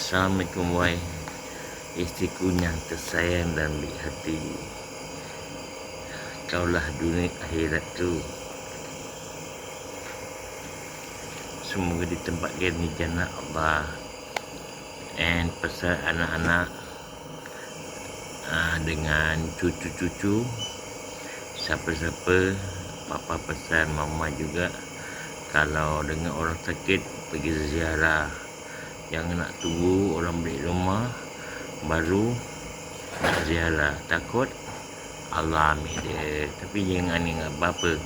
Assalamualaikum wahai istriku yang tersayang dan baik hati. Kaulah dunia akhiratku. Semoga ditempatkan di jannah Allah. And pesan anak-anak dengan cucu-cucu, siapa-siapa, papa pesan mama juga, kalau dengan orang sakit pergi ziarah. Jangan nak tunggu orang balik rumah baru nak ziarah. Takut Allah ambil dia. Tapi jangan ingat apa-apa.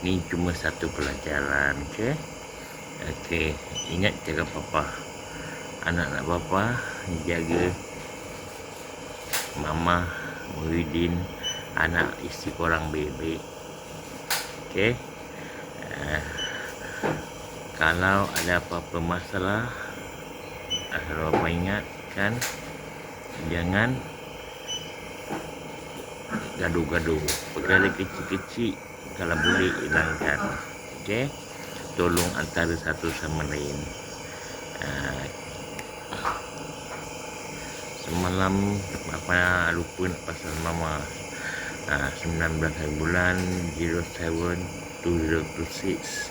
Ni cuma satu pelajaran. Okey. Ingat jaga papa. Anak-anak papa jaga mama, Muhyiddin, anak isteri korang baik-baik. Okey. Kalau ada apa-apa masalah, asal bapa ingatkan, jangan gaduh-gaduh. Perkara kecil-kecil kalau boleh hilangkan. Okey, tolong antara satu sama lain. Semalam bapa lupa nak pasal mama. 19 hari bulan 07/2026.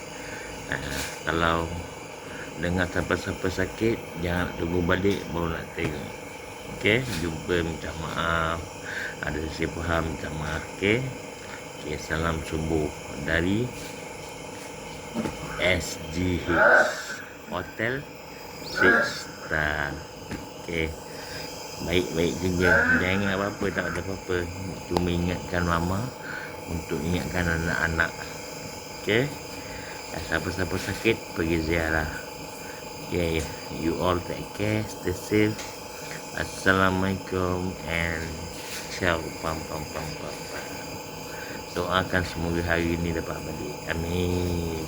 Kalau dengar siapa-siapa sakit, jangan tunggu balik baru nak tengok. Okey, jumpa, minta maaf. Ada sesi faham, minta maaf. Okey, salam subuh dari SGH Hotel 6 Star. Okey, baik-baik kerja. Jangan ingat apa-apa, tak ada apa-apa. Cuma ingatkan mama untuk ingatkan anak-anak. Okey, siapa-siapa sakit pergi ziarah. Okay, you all take care, stay safe. Assalamualaikum and ciao. Pam. Doakan semoga hari ini dapat balik. Amin.